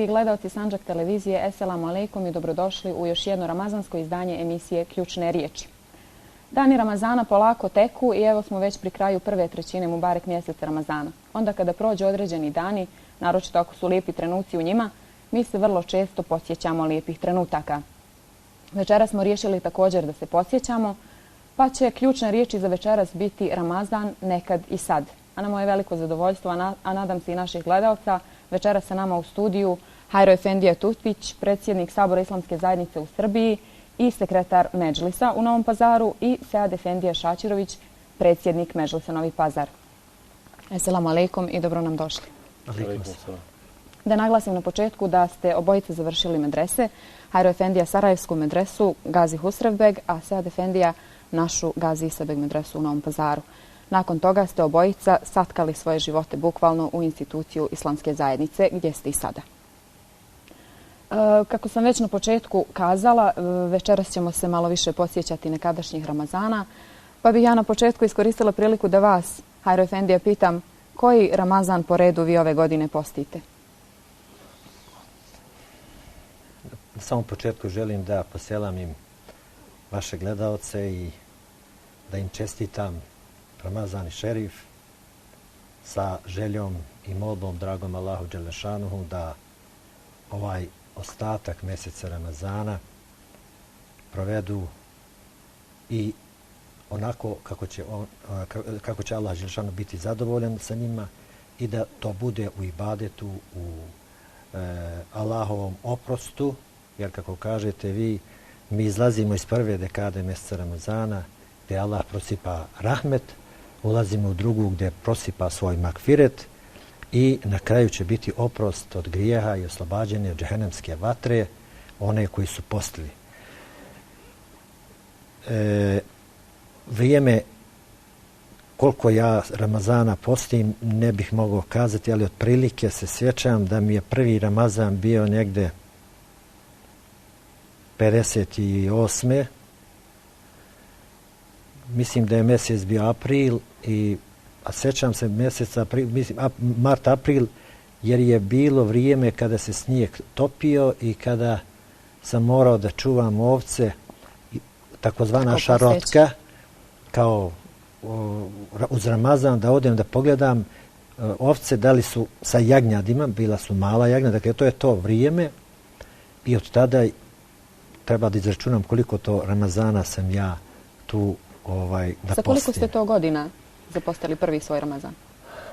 dragi gledalci Sandžak televizije, eselamu alejkum i dobrodošli u još jedno ramazansko izdanje emisije Ključne riječi. Dani Ramazana polako teku i evo smo već pri kraju prve trećine Mubarek mjeseca Ramazana. Onda kada prođu određeni dani, naročito ako su lijepi trenuci u njima, mi se vrlo često podsjećamo lijepih trenutaka. Večeras smo riješili također da se podsjećamo, pa će ključne riječi za večeras biti Ramazan, nekad i sad. A nam je veliko zadovoljstvo, a nadam se i naših gledalca, večeras sa nama u studiju Hajro Efendija Tutvić, predsjednik Sabora Islamske zajednice u Srbiji i sekretar Medžlisa u Novom Pazaru, i Sead Efendija Šačirović, predsjednik Medžlisa Novi Pazar. Esselamu alejkum i dobro nam došli. Da naglasim na početku da ste obojice završili medrese. Hajro Efendija Sarajevsku medresu Gazi Husrevbeg, a Sead Efendija našu Gazi Isabeg medresu u Novom Pazaru. Nakon toga ste obojica satkali svoje živote bukvalno u instituciju Islamske zajednice, gdje ste i sada. Kako sam već na početku kazala, večeras ćemo se malo više podsjećati nekadašnjih Ramazana, pa bih ja na početku iskoristila priliku da vas, Hajro Efendija, pitam koji Ramazan po redu vi ove godine postite? Na samom početku želim da poselamim vaše gledalce i da im čestitam Ramazan i Šerif sa željom i molbom dragom Allahu Đelešanuhu da ovaj ostatak mjeseca Ramazana provedu i onako kako će Allah Đelešanuhu biti zadovoljan sa njima i da to bude u ibadetu, u Allahovom oprostu, jer kako kažete vi, mi izlazimo iz prve dekade mjeseca Ramazana gdje Allah prosipa rahmet, ulazimo u drugu gdje prosipa svoj makfiret i na kraju će biti oprost od grijeha i oslobađanje od džehennemske vatre, one koji su postili. Vrijeme koliko ja Ramazana postim ne bih mogao kazati, ali otprilike se sjećam da mi je prvi Ramazan bio negde 58. Mislim da je mjesec bio april, a sjećam se mjeseca mart-april, jer je bilo vrijeme kada se snijeg topio i kada sam morao da čuvam ovce, takozvana šarotka, kao uz Ramazan, da odem da pogledam ovce da li su sa jagnjadima, bila su mala jagnjada, dakle to je to vrijeme i od tada treba da izračunam koliko to Ramazana sam ja tu da postim. Sa koliko ste to godina zapostili prvi svoj Ramazan?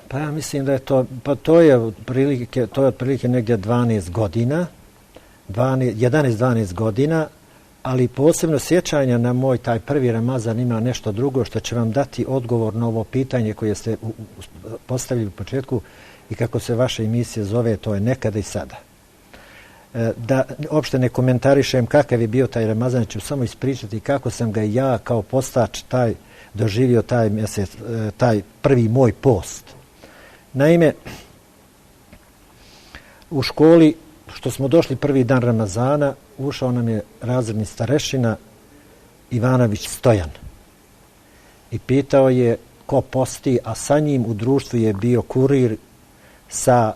Pa ja mislim da je to je otprilike negdje 12 godina, 11-12 godina, ali posebno sjećanja na moj taj prvi Ramazan ima nešto drugo što će vam dati odgovor na ovo pitanje koje ste postavili u početku i kako se vaša emisija zove, to je nekada i sada. Da uopšte ne komentarišem kakav je bio taj Ramazan, ću samo ispričati kako sam ga ja kao postač doživio taj mjesec, taj prvi moj post. Naime, u školi, što smo došli prvi dan Ramazana, ušao nam je razredni starešina Ivanović Stojan i pitao je ko posti, a sa njim u društvu je bio kurir sa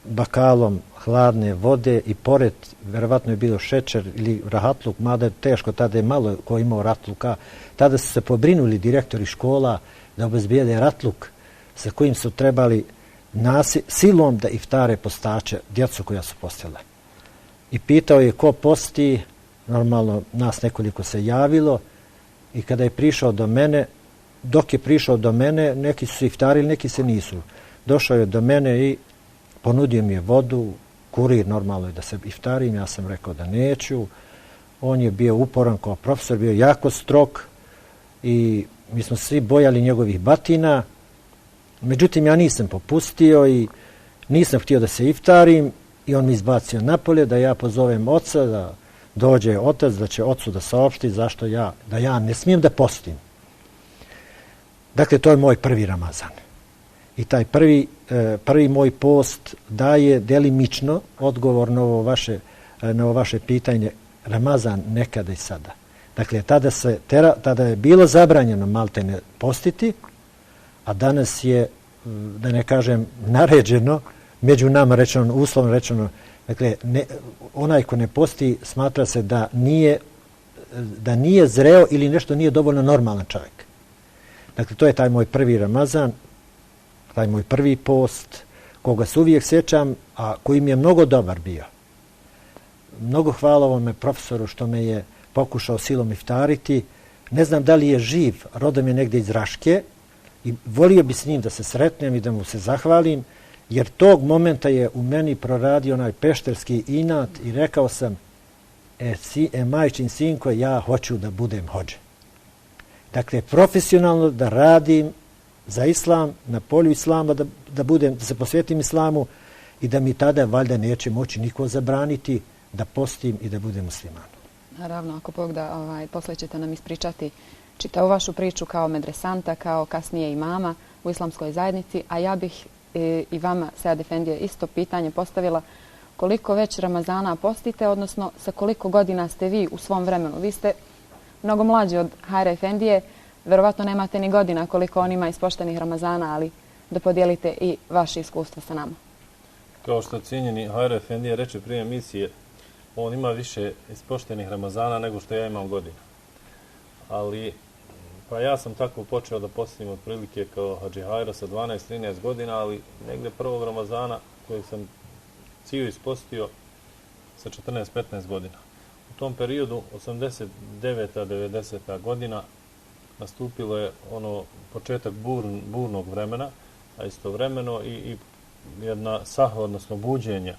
bakalom hladne vode i pored, verovatno je bilo šećer ili rahatluk, mada je teško, tada je malo ko imao ratluka. Tada su se pobrinuli direktori škola da obezbijede ratluk sa kojim su trebali silom da iftare postače, djecu koja su postila. I pitao je ko posti, normalno nas nekoliko se javilo i kada je prišao do mene, dok je prišao do mene, neki su se iftarili, neki se nisu. Došao je do mene i ponudio mi je vodu, kurir normalno je da se iftarim, ja sam rekao da neću. On je bio uporan kao profesor, bio jako strog i mi smo svi bojali njegovih batina. Međutim, ja nisam popustio i nisam htio da se iftarim i on mi izbacio napolje da ja pozovem oca, da dođe otac, da će ocu da saopšti zašto da ja ne smijem da postim. Dakle, to je moj prvi Ramazan. I taj prvi moj post daje delimično odgovor na ovo vaše pitanje Ramazan nekada i sada. Dakle, tada je bilo zabranjeno maltene postiti, a danas je, da ne kažem naređeno, među nama rečeno, uslovno rečeno, Dakle, onaj ko ne posti smatra se da nije zreo ili nešto nije dovoljno normalan čovjek. Dakle, to je taj moj prvi Ramazan, taj moj prvi post, koga se uvijek sjećam, a koji mi je mnogo dobar bio. Mnogo hvala ovome profesoru što me je pokušao silom iftariti. Ne znam da li je živ, rodom je negdje iz Raške i volio bi s njim da se sretnem i da mu se zahvalim, jer tog momenta je u meni proradio onaj pešterski inat i rekao sam, majčin sinko, ja hoću da budem hodže. Dakle, profesionalno da radim za islam, na polju islama, da se posvetim islamu i da mi tada valjda neće moći niko zabraniti da postim i da budem musliman. Naravno, ako Bog da, posle ćete nam ispričati čitavu vašu priču kao medresanta, kao kasnije imama u islamskoj zajednici, a ja bih i vama, Sead Efendije, isto pitanje postavila koliko već Ramazana postite, odnosno sa koliko godina ste vi u svom vremenu. Vi ste mnogo mlađi od Hajra Efendije, verovatno nemate ni godina koliko on ima ispoštenih Ramazana, ali da podijelite i vaše iskustvo sa nama. Kao što cijenjeni Hajra Efendije reče prije emisije, on ima više ispoštenih Ramazana nego što ja imam godina. Ali, pa ja sam tako počeo da postim otprilike kao Hadži Hajra sa 12-13 godina, ali negde prvog Ramazana kojeg sam ciju ispostio sa 14-15 godina. U tom periodu, 89. 90. godina, nastupilo je početak burnog vremena, a istovremeno i jedna sahva, odnosno buđenje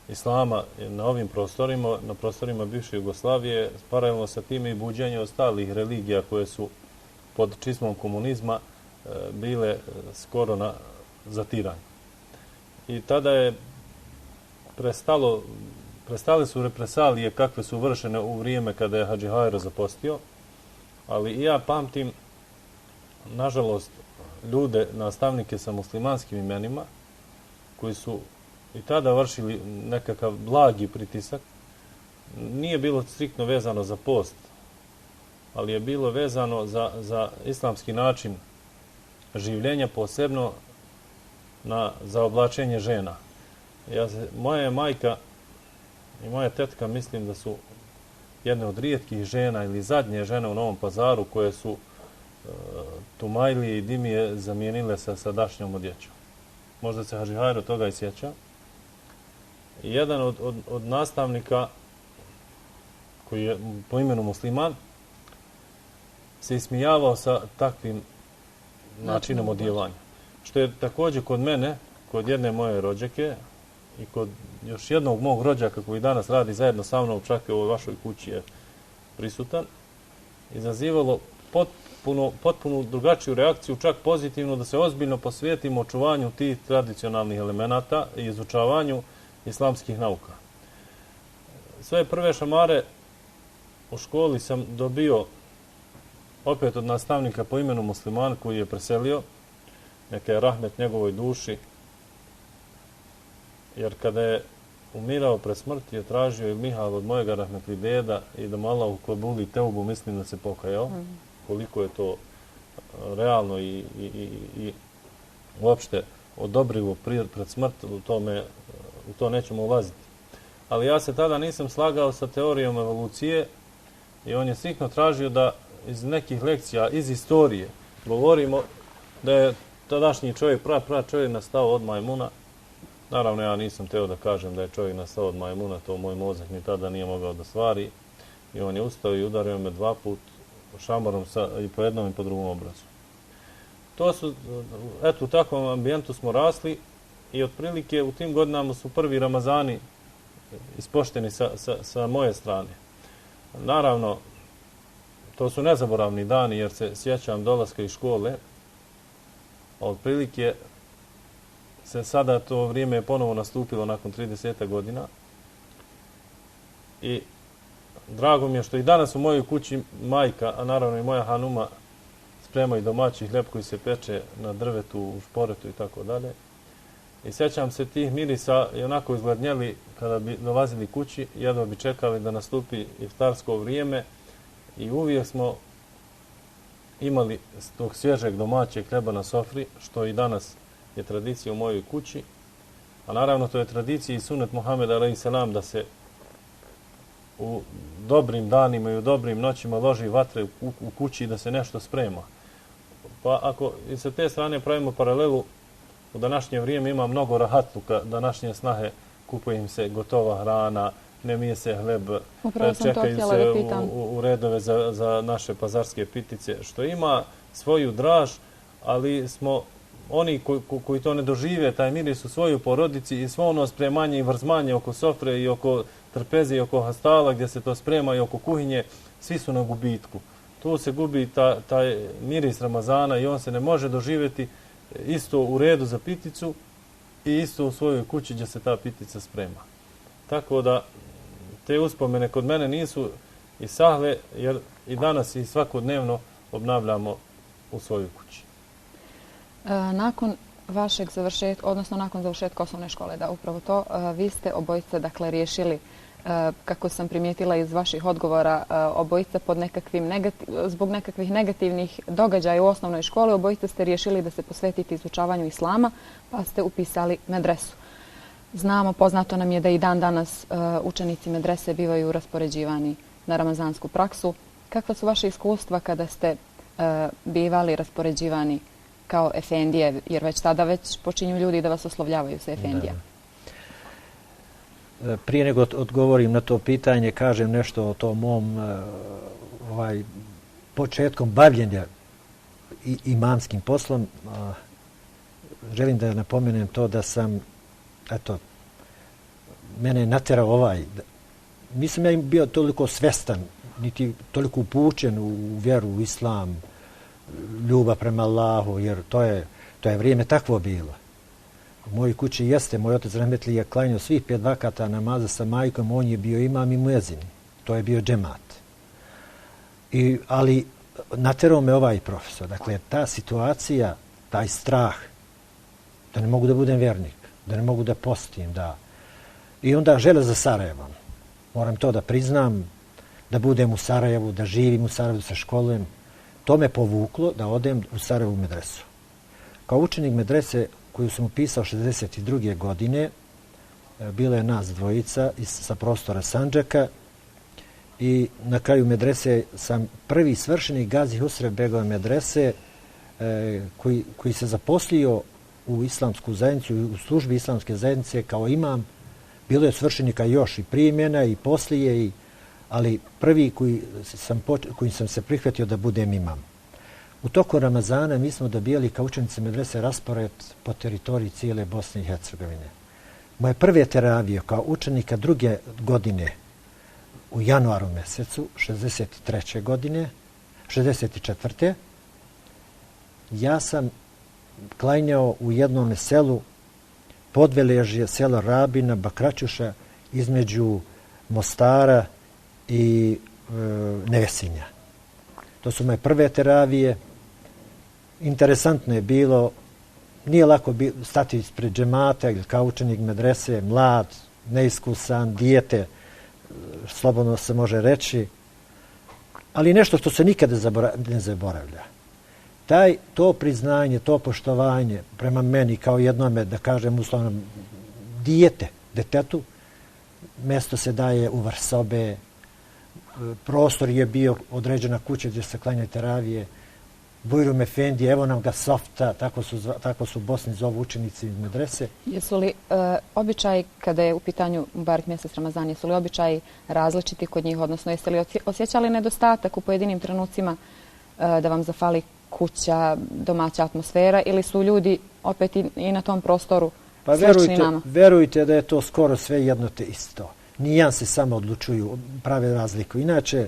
islama na ovim prostorima, na prostorima bivše Jugoslavije, paralelno sa tim i buđenje ostalih religija koje su pod čizmom komunizma bile skoro na zatiranju. I tada je prestale su represalije kakve su vršene u vrijeme kada je Hadži Hajra zapostio, ali i ja pamtim, nažalost, ljude, nastavnike sa muslimanskim imenima, koji su i tada vršili nekakav blagi pritisak. Nije bilo striktno vezano za post, ali je bilo vezano za islamski način življenja, posebno za oblačenje žena. Moja majka i moja tetka, mislim da su jedne od rijetkih žena ili zadnje žene u Novom Pazaru koje su tumajlije i dimije zamijenile sa sadašnjom odjećom. Možda se Hadži Hajro toga i sjeća. I jedan od nastavnika, koji je po imenu musliman, se ismijavao sa takvim načinom odjevanja. Što je također kod mene, kod jedne moje rođake i kod još jednog mog rođaka koji danas radi zajedno sa mnom, čak i u ovoj vašoj kući je prisutan, izazivalo potpuno drugačiju reakciju, čak pozitivno, da se ozbiljno posvetimo očuvanju tih tradicionalnih elemenata i izučavanju islamskih nauka. Svoje prve šamare u školi sam dobio opet od nastavnika po imenu musliman koji je preselio, neka je rahmet njegovoj duši, jer kada je umirao pred smrti je tražio i Mihal od mojega rahmetli deda i da mu Allah u kabuli teubu, mislim da se pokajao, koliko je to realno i uopšte odobrivo pred smrt, u to nećemo ulaziti. Ali ja se tada nisam slagao sa teorijom evolucije i on je striktno tražio da iz nekih lekcija, iz istorije, govorimo da je tadašnji čovjek, čovjek nastao od majmuna. Naravno, ja nisam teo da kažem da je čovjek nastao od majmuna, to moj mozak ni tada nije mogao da stvari. I on je ustao i udario me 2 puta šamorom i po jednom i po drugom obrazu. U takvom ambijentu smo rasli i otprilike u tim godinama su prvi Ramazani ispošteni sa moje strane. Naravno, to su nezaboravni dani jer se sjećam dolaska iz škole, a otprilike se sada to vrijeme je ponovo nastupilo nakon 30 godina i drago mi je što i danas u mojoj kući majka, a naravno i moja hanuma, spremaju domaći hljeb koji se peče na drvetu, u šporetu i tako dalje. I sjećam se tih mirisa i onako izgladnjeli kada bi dolazili kući, jedva bi čekali da nastupi iftarsko vrijeme i uvijek smo imali tog svježeg domaćeg hljeba na sofri, što i danas je tradicija u mojoj kući. A naravno to je tradicija i sunet Muhameda a.s. da se u dobrim danima i u dobrim noćima loži vatre u kući da se nešto sprema. Pa ako i sa te strane pravimo paralelu, u današnje vrijeme ima mnogo rahatluka, današnje snahe, kupuje im se gotova hrana, ne mije se hleb, čekaju se u redove za naše pazarske pitice, što ima svoju draž, ali smo oni koji to ne dožive, taj miris u svojoj porodici i svo ono spremanje i vrzmanje oko sofre i oko trpeze i oko hastala gdje se to sprema i oko kuhinje, svi su na gubitku. Tu se gubi taj miris Ramazana i on se ne može doživjeti isto u redu za piticu i isto u svojoj kući gdje se ta pitica sprema. Tako da te uspomene kod mene nisu i sahle, jer i danas i svakodnevno obnavljamo u svojoj kući. Nakon vašeg završetka, odnosno nakon završetka osnovne škole, da upravo to, vi ste obojica dakle riješili, kako sam primijetila iz vaših odgovora, obojica zbog nekakvih negativnih događaja u osnovnoj školi, obojica ste riješili da se posvetite izučavanju islama, pa ste upisali medresu. Znamo, poznato nam je da i dan danas učenici medrese bivaju raspoređivani na ramazansku praksu. Kakva su vaše iskustva kada ste bivali raspoređivani kao efendije, jer već tada počinju ljudi da vas oslovljavaju sa efendija? Prije nego odgovorim na to pitanje, kažem nešto o tom mom početkom bavljenja imamskim poslom. Želim da napomenem to da sam, mene je naterao nisam ja bio toliko svestan, niti toliko upućen u vjeru, u islam, ljubav prema Allahu, jer to je vrijeme takvo bilo. U mojoj kući jeste, moj otac rahmetli je klanjao svih 5 vakata namaza sa majkom, on je bio imam i muezin. To je bio džemat. Ali naterao me ovaj profesor. Dakle, ta situacija, taj strah, da ne mogu da budem vjernik, da ne mogu da postim, i onda žele za Sarajevom. Moram to da priznam, da budem u Sarajevu, da živim u Sarajevu, da se školujem. To me povuklo da odem u Sarajevu medresu. Kao učenik medrese koju sam upisao 62. godine, bilo je nas dvojica sa prostora Sandžaka i na kraju medrese sam prvi svršenik Gazi Husrev Begove medrese koji se zaposlio u islamsku zajednicu, u službi islamske zajednice kao imam. Bilo je svršenika još i prije mene i poslije, ali prvi koji sam se prihvatio da budem imam. U toku Ramazana mi smo dobijali kao učenici medrese raspored po teritoriji cijele Bosne i Hercegovine. Moje prve teravije kao učenika 2. godine u januaru mjesecu 63. godine, 64. ja sam klanjao u jednom selu Podveležje, selo Rabina, Bakraćuša, između Mostara i Nevesinja. To su moje prve teravije. Interesantno je bilo, nije lako stati ispred džemata ili kao učenik medrese, mlad, neiskusan, dijete, slobodno se može reći, ali nešto što se nikada ne zaboravlja. To priznanje, to poštovanje prema meni kao jednome, da kažem uslovno, detetu, mjesto se daje u vrh sobe, prostor je bio određena kuća gdje se klanjaju teravije, Bujrum Efendi, evo nam ga softa, tako su u Bosni zovu učenici iz medrese. Jesu li običaji, kada je u pitanju Mubarek mjesec Ramazan, jesu li običaji različiti kod njih, odnosno jeste li osjećali nedostatak u pojedinim trenucima da vam zafali kuća, domaća atmosfera, ili su ljudi opet i na tom prostoru slični nama? Verujte da je to skoro sve jedno te isto. Nijanse samo odlučuju, prave razliku. Inače,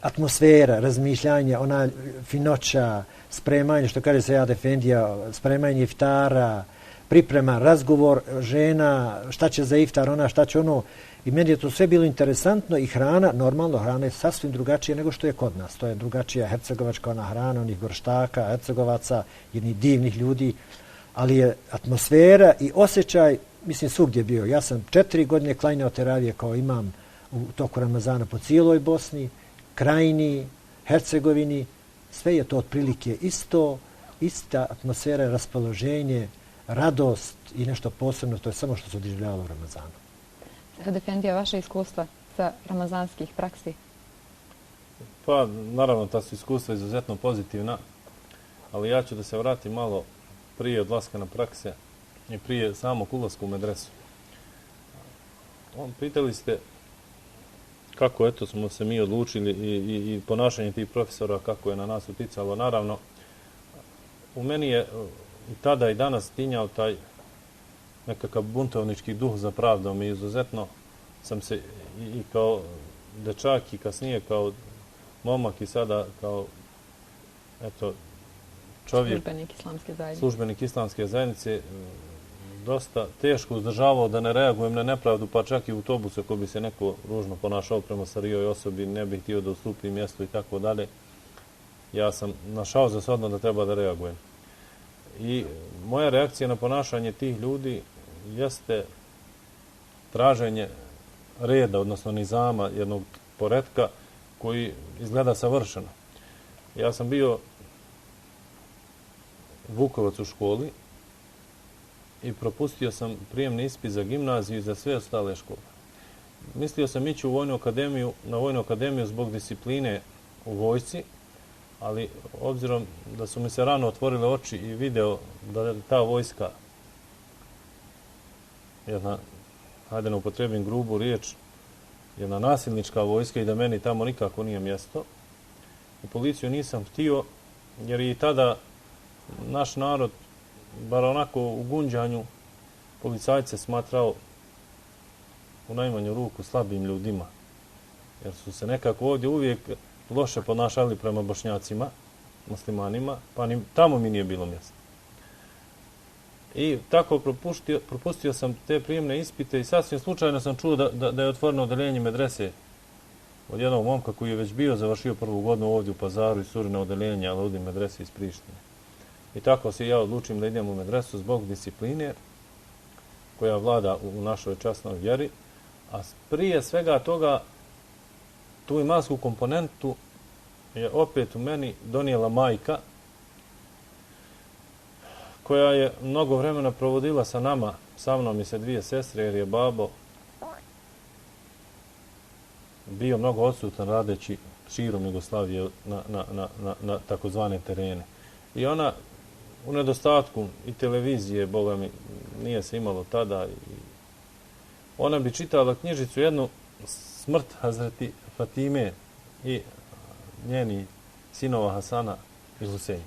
atmosfera, razmišljanje, ona finoća, spremanje, što kaže Sejad Efendija, spremanje iftara, priprema, razgovor žena, šta će za iftar, ona, šta će ono. I meni je to sve bilo interesantno i hrana, normalno, hrana je sasvim drugačija nego što je kod nas. To je drugačija hercegovačka ona hrana, onih gorštaka, hercegovaca, jednih divnih ljudi, ali je atmosfera i osjećaj, mislim, svugdje bio. Ja sam 4 godine klanjao teravije kao imam u toku Ramazana po cijeloj Bosni, Krajini, Hercegovini, sve je to otprilike isto, ista atmosfera, raspoloženje, radost i nešto posebno, to je samo što se doživljavalo u Ramazanu. Efendija, vaše iskustva sa ramazanskih praksi? Pa, naravno, ta su iskustva izuzetno pozitivna, ali ja ću da se vratim malo prije odlaska na prakse i prije samog ulaska u medresu. Pitali ste kako eto smo se mi odlučili i ponašanje tih profesora, kako je na nas uticalo. Naravno, u meni je i tada i danas tinjao taj nekakav buntovnički duh za pravdom i izuzetno sam se i kao dečak i kasnije kao momak i sada kao eto čovjek, službenik islamske zajednice, dosta teško uzdržavao da ne reagujem na nepravdu, pa čak i u autobusu ako bi se neko ružno ponašao prema starijoj osobi, ne bih htio da ustupi mjesto i tako dalje. Ja sam našao za shodno da treba da reagujem. I moja reakcija na ponašanje tih ljudi jeste traženje reda, odnosno nizama, jednog poretka koji izgleda savršeno. Ja sam bio Vukovac u školi i propustio sam prijemni ispit za gimnaziju i za sve ostale škole. Mislio sam ići u na vojnu akademiju zbog discipline u vojsci, ali obzirom da su mi se rano otvorile oči i video da je ta vojska jedna, hajde ne upotrebim grubu riječ, jedna nasilnička vojska i da meni tamo nikako nije mjesto. U policiju nisam htio, jer i tada naš narod, bar onako u gunđanju, policajce smatrao u najmanju ruku slabim ljudima. Jer su se nekako ovdje uvijek loše ponašali prema Bošnjacima, muslimanima, pa ni tamo mi nije bilo mjesta. I tako propustio sam te prijemne ispite i sasvim slučajno sam čuo da je otvoreno odeljenje medrese od jednog momka koji je već bio završio prvu godinu ovdje u Pazaru i suri na odeljenje Alaudin medrese iz Prištine. I tako se ja odlučim da idem u medresu zbog discipline koja vlada u našoj časnoj vjeri, a prije svega toga tu imansku komponentu je opet u meni donijela majka koja je mnogo vremena provodila sa nama, sa mnom i sa dvije sestre, jer je babo bio mnogo odsutan radeći širom Jugoslavije na takozvane terene. I ona u nedostatku i televizije, boga mi, nije se imalo tada, ona bi čitala knjižicu jednu Smrt Hazreti Fatime i njeni sinova Hasana i Huseina.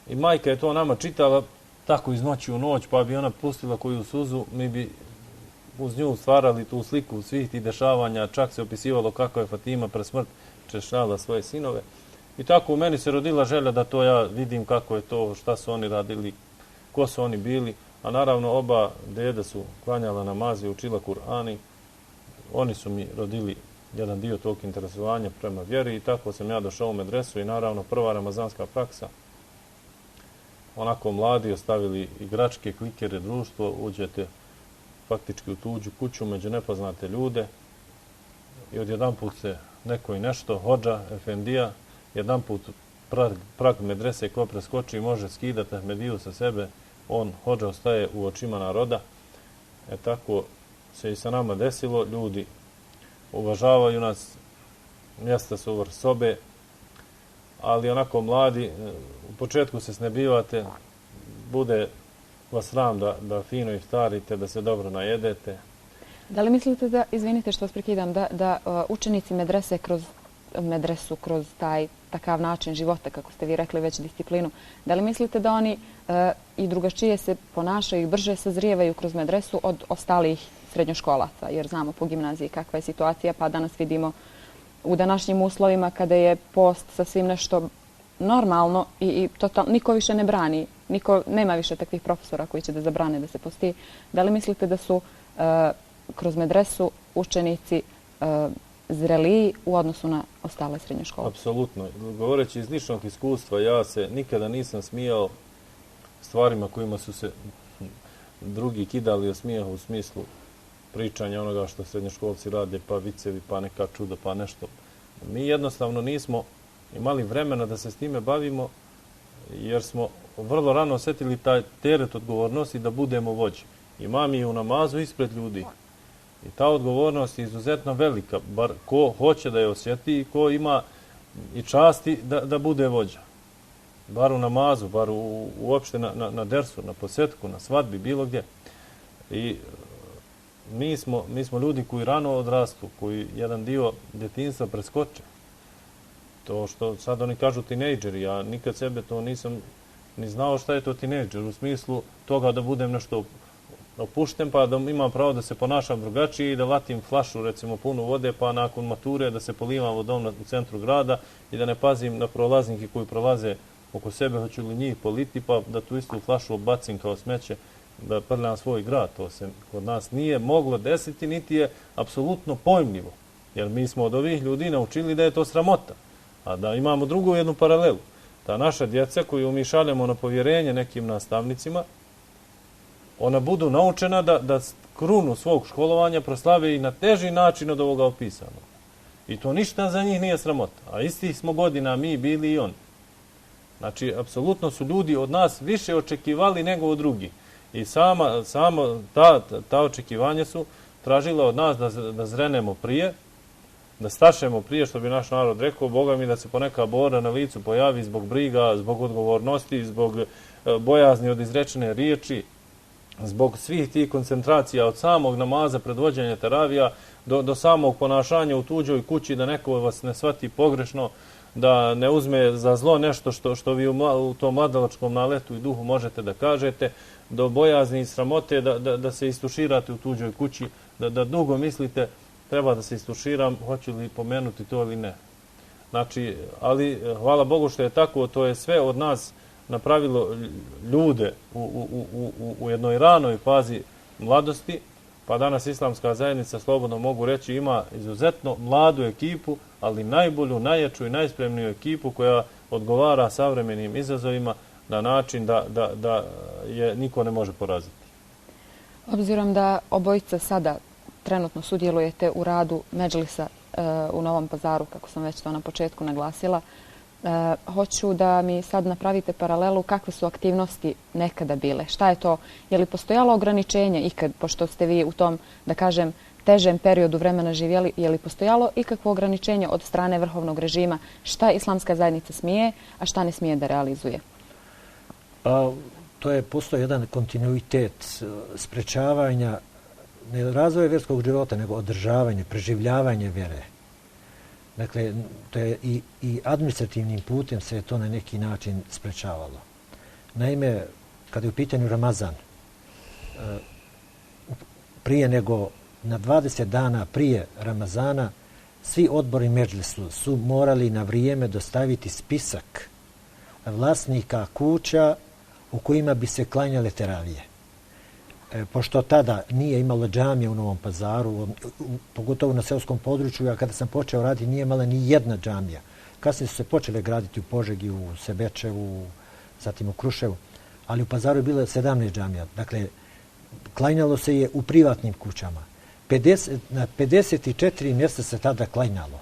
I majka je to nama čitala tako iz noći u noć, pa bi ona pustila koju suzu, mi bi uz nju stvarali tu sliku svih tih dešavanja, čak se opisivalo kako je Fatima pre smrt češljala svoje sinove. I tako u meni se rodila želja da to ja vidim kako je to, šta su oni radili, ko su oni bili, a naravno oba dede su klanjala namaze, učila Kur'ani, oni su mi rodili jedan dio tog interesovanja prema vjeri i tako sam ja došao u medresu i naravno prva ramazanska praksa. Onako mladi ostavili igračke, klikere, društvo, uđete faktički u tuđu kuću među nepoznate ljude i odjedanput se neko i nešto, hodža, efendija, jedanput prag medrese ko preskoči može skidati Ahmediju sa sebe, on hodža ostaje u očima naroda. Tako se i sa nama desilo, ljudi uvažavaju nas, mjesta su vrh sobe, ali onako mladi, u početku se snebivate, bude vas sram da fino iftarite, da se dobro najedete. Da li mislite da, izvinite što vas prekidam, da učenici medrese kroz taj takav način života, kako ste vi rekli, već disciplinu, da li mislite da oni i drugačije se ponašaju i brže sazrijevaju kroz medresu od ostalih srednjoškolaca? Jer znamo po gimnaziji kakva je situacija, pa danas vidimo u današnjim uslovima kada je post sasvim nešto normalno i niko više ne brani, nema više takvih profesora koji će da zabrane da se posti. Da li mislite da su kroz medresu učenici zreliji u odnosu na ostale srednje škole? Apsolutno. Govoreći iz ličnog iskustva, ja se nikada nisam smijao stvarima kojima su se drugi kidali o smijehu u smislu pričanja onoga što srednjoškolci rade, pa vicevi, pa neka čuda, pa nešto. Mi jednostavno nismo imali vremena da se s time bavimo, jer smo vrlo rano osjetili taj teret odgovornosti da budemo vođe. Imam i u namazu ispred ljudi. I ta odgovornost je izuzetno velika, bar ko hoće da je osjeti i ko ima i časti da bude vođa. Bar u namazu, bar uopšte na dersu, na posjetku, na svadbi, bilo gdje. I mi smo ljudi koji rano odrastu, koji jedan dio djetinjstva preskoče. To što sad oni kažu tinejdžeri, ja nikad sebe to nisam ni znao šta je to tinejdžer, u smislu toga da budem nešto opušten, pa da imam pravo da se ponašam drugačije i da vatim flašu, recimo, punu vode, pa nakon mature da se polivam vodom u centru grada i da ne pazim na prolaznike koji prolaze oko sebe, hoću li njih politi, pa da tu istu flašu obacim kao smeće, da prljam svoj grad. To se kod nas nije moglo desiti, niti je apsolutno pojmljivo. Jer mi smo od ovih ljudi naučili da je to sramota. A da imamo drugu jednu paralelu. Ta naša djeca koju mi šaljemo na povjerenje nekim nastavnicima, ona budu naučena da krunu svog školovanja proslave i na teži način od ovoga opisanog. I to ništa za njih nije sramota. A istih smo godina mi bili i oni. Znači, apsolutno su ljudi od nas više očekivali nego od drugih. I sama ta očekivanja su tražila od nas da zrenemo prije, da stašemo prije, što bi naš narod rekao, Boga mi da se poneka bora na licu pojavi zbog briga, zbog odgovornosti, zbog bojazni od izrečene riječi, zbog svih tih koncentracija od samog namaza, predvođenja teravija, do samog ponašanja u tuđoj kući, da neko vas ne shvati pogrešno, da ne uzme za zlo nešto što vi u tom mladalačkom naletu i duhu možete da kažete, do bojazni i sramote da se istuširate u tuđoj kući, da dugo mislite treba da se istuširam, hoću li pomenuti to ili ne. Znači, ali hvala Bogu što je tako, to je sve od nas napravilo ljude u jednoj ranoj fazi mladosti, pa danas islamska zajednica, slobodno mogu reći, ima izuzetno mladu ekipu, ali najbolju, najjaču i najspremniju ekipu koja odgovara savremenim izazovima na način da je niko ne može poraziti. Obzirom da obojica sada trenutno sudjelujete u radu Medžlisa u Novom Pazaru, kako sam već to na početku naglasila, hoću da mi sad napravite paralelu kakve su aktivnosti nekada bile. Šta je to? Je li postojalo ograničenje ikad, pošto ste vi u tom, da kažem, težem periodu vremena živjeli, je li postojalo ikakvo ograničenje od strane vrhovnog režima šta islamska zajednica smije, a šta ne smije da realizuje? To je postoji jedan kontinuitet sprečavanja ne razvoja vjerskog života, nego održavanje, preživljavanje vjere. Dakle, to je i administrativnim putem se je to na neki način sprečavalo. Naime, kada je u pitanju Ramazan, prije nego na 20 dana prije Ramazana, svi odbori Medžlisu su morali na vrijeme dostaviti spisak vlasnika kuća u kojima bi se klanjale teravije. Pošto tada nije imalo džamije u Novom Pazaru, pogotovo na seoskom području, a kada sam počeo raditi nije imala ni jedna džamija. Kasnije su se počele graditi u Požegi, u Sebečevu, zatim u Kruševu, ali u Pazaru je bilo 17 džamija. Dakle, klanjalo se je u privatnim kućama. Na 54 mjesta se tada klanjalo.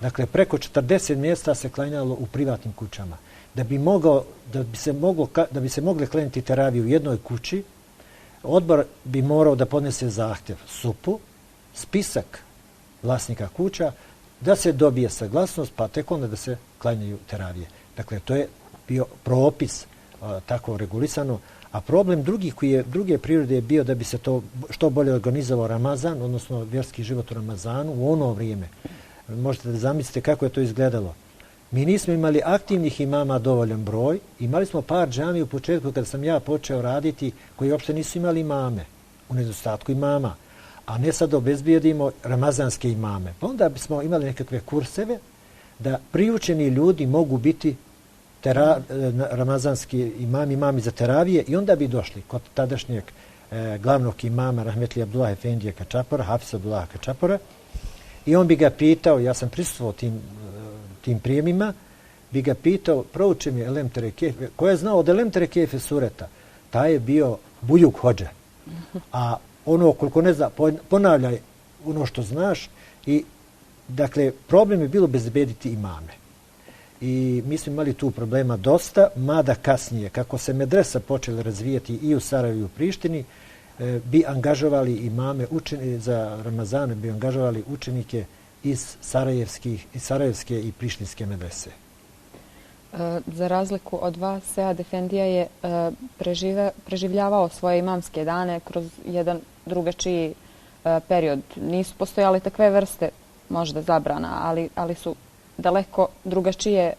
Dakle, preko 40 mjesta se klanjalo u privatnim kućama. Da bi se mogle klanjati teravije u jednoj kući, odbor bi morao da podnese zahtjev SUP-u, spisak vlasnika kuća, da se dobije saglasnost, pa tek onda da se klanjaju teravije. Dakle, to je bio propis tako regulisano, a problem druge prirode je bio da bi se to što bolje organizovao Ramazan, odnosno vjerski život u Ramazanu u ono vrijeme. Možete da zamislite kako je to izgledalo. Mi nismo imali aktivnih imama dovoljan broj. Imali smo par džamija u početku kada sam ja počeo raditi koji uopšte nisu imali imame, u nedostatku imama. A ne sad obezbijedimo ramazanske imame. Pa onda bismo imali nekakve kurseve da priučeni ljudi mogu biti ramazanski imami za teravije i onda bi došli kod tadašnjeg glavnog imama Rahmetli Abdullah Efendije Kačapora, Hafiz Abdullah Kačapora, i on bi ga pitao, ja sam prisustvovao tim prijemima, bi ga pitao, prouči mi Elem Terekefe, ko je znao od Elem Terekefe sureta, taj je bio bujuk hođa. A ono, koliko ne zna, ponavljaj ono što znaš i, dakle, problem je bilo bezbediti imame. i mi smo imali tu problema dosta, mada kasnije, kako se medresa počela razvijati i u Sarajevu i u Prištini, bi angažovali imame za Ramazane, bi angažovali učenike iz Sarajevske i Prištinske medrese. Za razliku od vas, Sead Efendija je preživljavao svoje imamske dane kroz jedan drugačiji period. Nisu postojale takve vrste možda zabrana, ali su daleko drugačije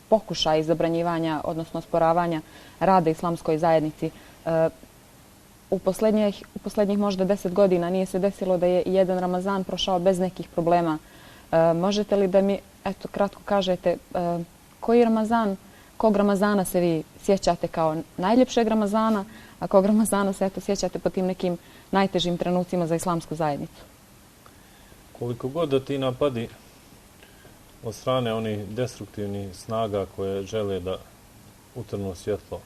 pokušaj zabranjivanja, odnosno osporavanja rada islamskoj zajednici. U poslednjih možda 10 godina nije se desilo da je jedan Ramazan prošao bez nekih problema. Možete li da mi kratko kažete kog Ramazana se vi sjećate kao najljepšeg Ramazana, a kog Ramazana se sjećate po tim nekim najtežim trenucima za islamsku zajednicu? Koliko god da ti napadi od strane onih destruktivnih snaga koje žele da utrnu svjetlo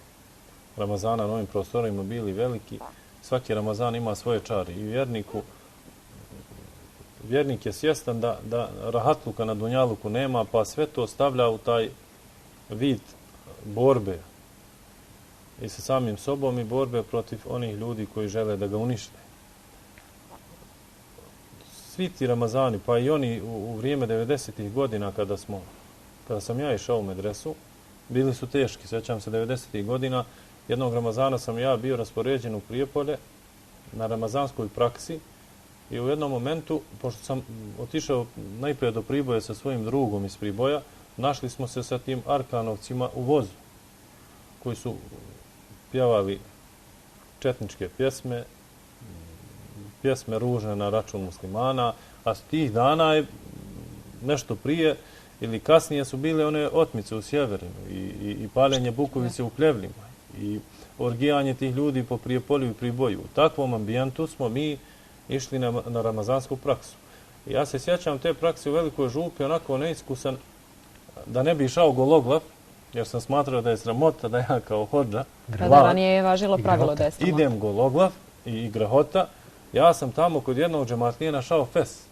Ramazana na ovim prostorima bili veliki, svaki Ramazan ima svoje čari i vjernik je svjestan da rahatluka na dunjaluku nema, pa sve to stavlja u taj vid borbe i sa samim sobom i borbe protiv onih ljudi koji žele da ga unište. Svi ti Ramazani, pa i oni u vrijeme 90. godina kada sam ja išao u medresu, bili su teški. Sjećam se 90. godina, jednog Ramazana sam ja bio raspoređen u Prijepolje na ramazanskoj praksi i u jednom momentu, pošto sam otišao najprije do Priboja sa svojim drugom iz Priboja, našli smo se sa tim Arkanovcima u vozu, koji su pjevali četničke pjesme, pjesme ružne na račun muslimana, a s tih dana je nešto prije ili kasnije su bile one otmice u Sjeverinu i paljenje bukovice u Pljevljima i orgijanje tih ljudi po Prijepolju i Priboju. U takvom ambijentu smo mi išli na ramazansku praksu. I ja se sjećam te prakse u Velikoj Župi, onako neiskusan, da ne bi išao gologlav, jer sam smatrao da je sramota da ja kao hodža ranije je važilo pravilo da je sramota. Idem gologlav i grehota. Ja sam tamo kod jednog džematlije našao fes.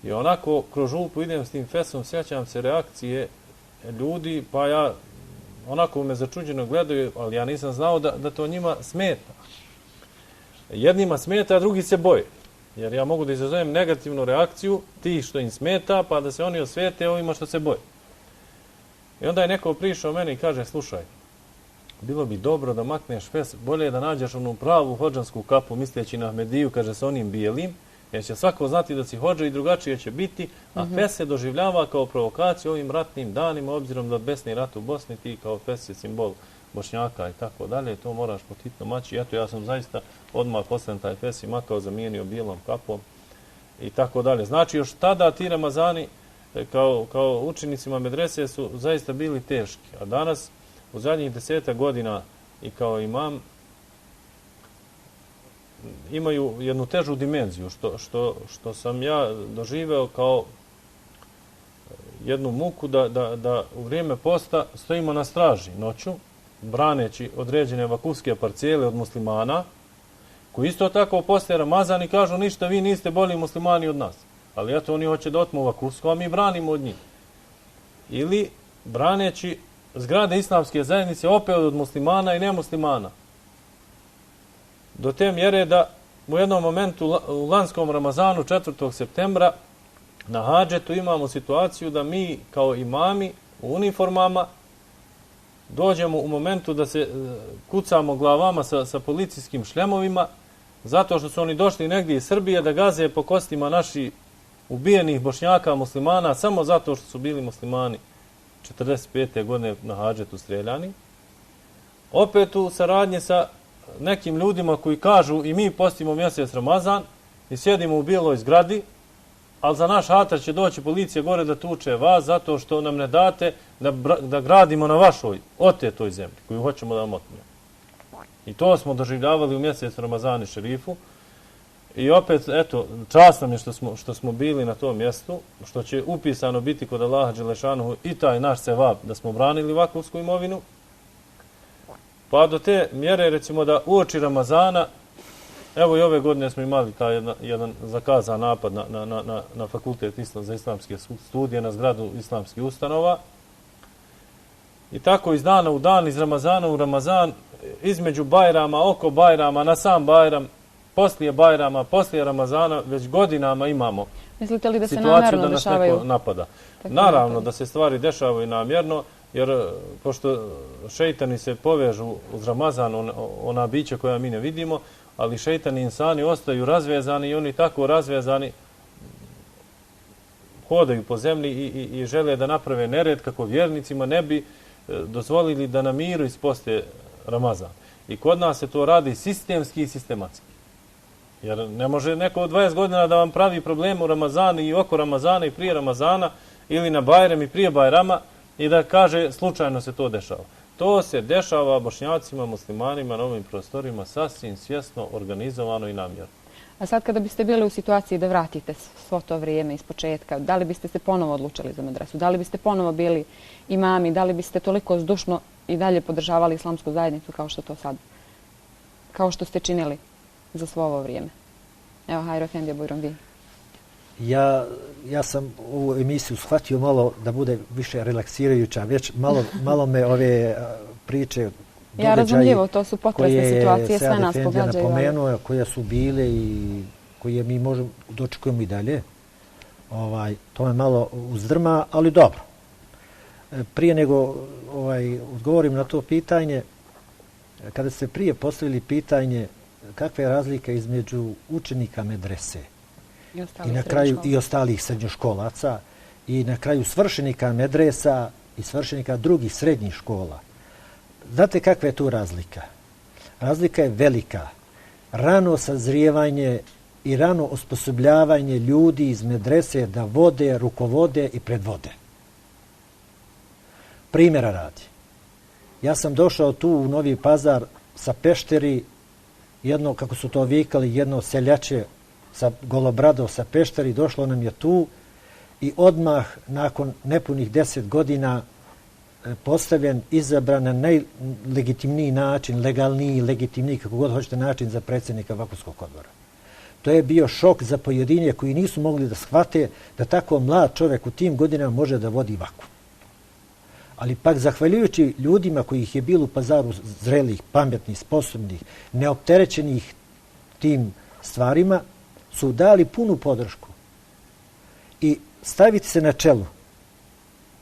I onako kroz Župu idem s tim fesom, sjećam se reakcije ljudi, pa ja onako me začuđeno gledaju, ali ja nisam znao da to njima smeta. Jednima smeta, a drugi se boje. Jer ja mogu da izazovem negativnu reakciju tih što im smeta, pa da se oni osvete ovima što se boje. I onda je neko prišao meni i kaže, slušaj, bilo bi dobro da makneš fes, bolje je da nađeš onu pravu hodžansku kapu, misleći na Ahmediju, kaže, sa onim bijelim, jer će svako znati da si hodža i drugačije će biti, a fes se doživljava kao provokaciju ovim ratnim danima, obzirom da besni rat u Bosni, ti kao fes je simbol Bošnjaka i tako dalje, to moraš pod hitno maći. Eto, ja sam zaista odmah poslen taj fes i makao zamijenio bijelom kapom i tako dalje. Znači, još tada ti Ramazani kao učenicima medrese su zaista bili teški, a danas u zadnjih 10 godina i kao imam imaju jednu težu dimenziju, što sam ja doživeo kao jednu muku da u vrijeme posta stojimo na straži noću, braneći određene vakufske parcijele od muslimana, koji isto tako postaje Ramazan i kažu ništa, vi niste bolji muslimani od nas. Ali eto, oni hoće da otmu vakufsko, a mi branimo od njih. Ili braneći zgrade islamske zajednice opet od muslimana i nemuslimana. Do te mjere da u jednom momentu u lanskom Ramazanu 4. septembra na hadžetu imamo situaciju da mi kao imami u uniformama dođemo u momentu da se kucamo glavama sa policijskim šljemovima zato što su oni došli negdje iz Srbije da gaze po kostima naših ubijenih Bošnjaka muslimana samo zato što su bili muslimani 45. godine na hadžetu streljani. Opet u saradnji sa nekim ljudima koji kažu i mi postimo mjesec Ramazan i sjedimo u bijeloj zgradi, ali za naš hatar će doći policija gore da tuče vas zato što nam ne date da gradimo na vašoj otetoj zemlji koju hoćemo da vam otmemo. I to smo doživljavali u mjesec Ramazani šerifu. I opet, eto, čast nam je što smo bili na tom mjestu, što će upisano biti kod Allaha Đelešanuhu i taj naš sevab da smo branili vakufsku imovinu. Pa do te mjere, recimo, da uoči Ramazana Evo i ove godine smo imali taj jedan zakazan napad na fakultet za islamske studije, na zgradu islamskih ustanova. I tako iz dana u dan, iz Ramazana u Ramazan, između Bajrama, oko Bajrama, na sam Bajram, poslije Bajrama, poslije Ramazana, već godinama imamo Mislite li da se situaciju da nas dešavaju neko napada. Naravno da se stvari dešavaju namjerno, jer pošto šeitani se povežu uz Ramazan, ona bića koja mi ne vidimo, ali šeitani insani ostaju razvezani i oni tako razvezani hodaju po zemlji i žele da naprave nered kako vjernicima ne bi dozvolili da na miru isposte Ramazan. I kod nas se to radi sistemski i sistematski. Jer ne može neko od 20 godina da vam pravi probleme u Ramazanu i oko Ramazana i prije Ramazana ili na Bajram i prije Bajrama i da kaže slučajno se to dešava. To se dešava Bošnjacima, muslimanima na ovim prostorima sasvim svjesno, organizovano i namjerno. A sad kada biste bili u situaciji da vratite svo to vrijeme iz početka, da li biste se ponovo odlučili za medresu? Da li biste ponovo bili imami? Da li biste toliko zdušno i dalje podržavali islamsku zajednicu kao što ste činili za svo ovo vrijeme? Evo, Hajro Efendija Bujron, vi. Ja sam ovu emisiju shvatio malo da bude više relaksirajuća, već malo me ove priče, ja razumljivo, to su potresne situacije, sve nas pogađaju. Napomenuo, koje su bile i koje mi možemo dočekujemo i dalje. To me malo uzdrma, ali dobro. Prije nego odgovorim na to pitanje, kada ste prije postavili pitanje kakva je razlika između učenika medrese i na kraju i ostalih srednjoškolaca i na kraju svršenika medresa i svršenika drugih srednjih škola. Znate kakva je tu razlika? Razlika je velika. Rano sazrijevanje i rano osposobljavanje ljudi iz medrese da vode, rukovode i predvode. Primjera radi. Ja sam došao tu u Novi Pazar sa Pešteri, jedno, kako su to vikali, jedno seljače sa Golobrado sa Pešteri, došlo nam je tu i odmah nakon nepunih 10 godina postavljen, izabran na najlegitimniji način, legalniji, legitimniji, kako god hoćete, način za predsjednika Vakufskog odbora. To je bio šok za pojedinje koji nisu mogli da shvate da tako mlad čovjek u tim godinama može da vodi Vakuf. Ali pak zahvaljujući ljudima kojih je bilo u Pazaru zrelih, pametnih, sposobnih, neopterećenih tim stvarima, su dali punu podršku. I staviti se na čelu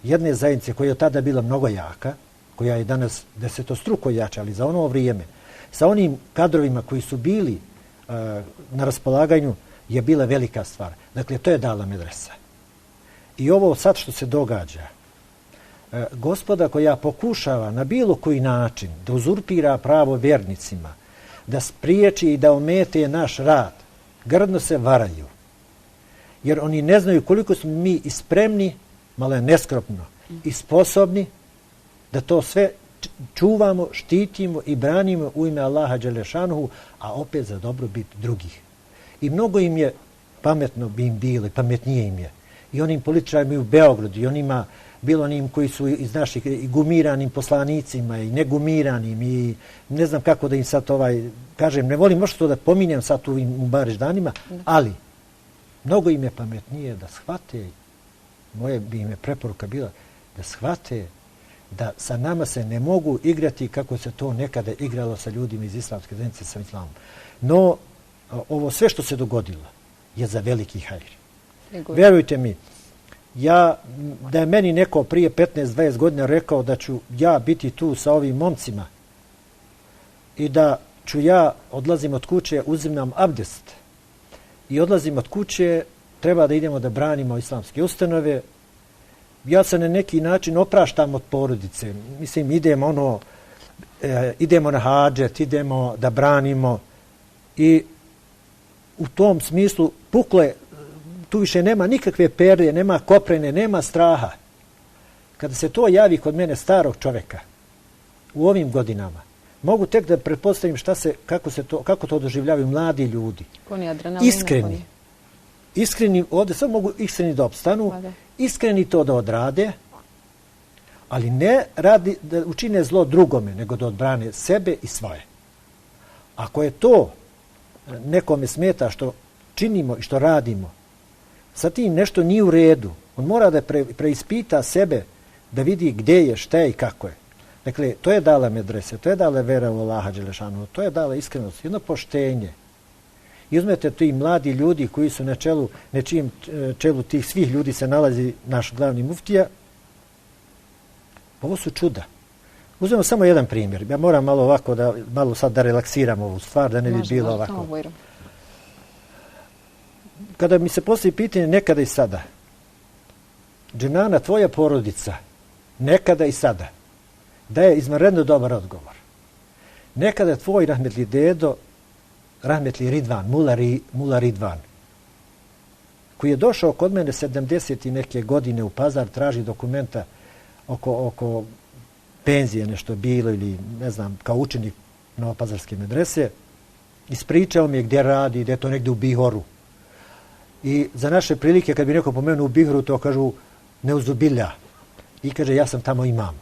jedne zajednice koja je tada bila mnogo jaka, koja je danas desetostruko jača, ali za ono vrijeme, sa onim kadrovima koji su bili na raspolaganju, je bila velika stvar. Dakle, to je dala medresa. I ovo sad što se događa, gospoda koja pokušava na bilo koji način da uzurpira pravo vjernicima, da spriječi i da omete naš rad, grdno se varaju. Jer oni ne znaju koliko smo mi i spremni, malo je neskropno, i sposobni da to sve čuvamo, štitimo i branimo u ime Allaha Đelešanuhu, a opet za dobrobit drugih. I mnogo im je pametno bi im bilo, pametnije im je. I onim političarima u Beogradu, i onima, bilo onim koji su iz naših i gumiranim poslanicima i negumiranim i ne znam kako da im sad kažem, ne volim možda to da pominjem sad u Mubareš danima, ali mnogo im je pametnije da shvate, moje bi im je preporuka bila, da shvate da sa nama se ne mogu igrati kako se to nekada igralo sa ljudima iz islamske zajednice sa islamom. No, ovo sve što se dogodilo je za veliki hajr. Vjerujte mi, da je meni neko prije 15-20 godina rekao da ću ja biti tu sa ovim momcima i da ću ja odlazim od kuće, uzimam abdest i odlazim od kuće, treba da idemo da branimo islamske ustanove, ja se na neki način opraštam od porodice. Mislim, idemo na hadžet, idemo da branimo i u tom smislu pukle, tu više nema nikakve perde, nema koprene, nema straha. Kada se to javi kod mene starog čovjeka u ovim godinama, mogu tek da pretpostavim kako to doživljavaju mladi ljudi. Iskreni, ovdje sad mogu iskreni da opstanu, iskreni to da odrade, ali ne radi da učine zlo drugome, nego da odbrane sebe i svoje. Ako je to nekome smeta što činimo i što radimo, sa tim nešto nije u redu. On mora da preispita sebe, da vidi gdje je, šta je i kako je. Dakle, to je dala medrese, to je dala vera u Allaha Đelešanu, to je dala iskrenost, jedno poštenje. I uzmete ti mladi ljudi koji su na čijem čelu tih svih ljudi se nalazi naš glavni muftija. Ovo su čuda. Uzmemo samo jedan primjer. Ja moram malo ovako malo sad da relaksiram ovu stvar, da ne bi bilo ovako. Kada mi se postavi pitanje nekada i sada, Dženana, tvoja porodica, nekada i sada, daje izvanredno dobar odgovor. Nekada tvoj rahmetli dedo, rahmetli Ridvan, Mula Ridvan, koji je došao kod mene 70 i neke godine u Pazar, traži dokumenta oko penzije nešto bilo ili ne znam, kao učenik Novopazarske medrese, ispričao mi je gdje radi, da je to negdje u Bihoru. I za naše prilike, kad bi neko pomenuo u Bihoru, to kažu neuzubilja. I kaže, ja sam tamo imam.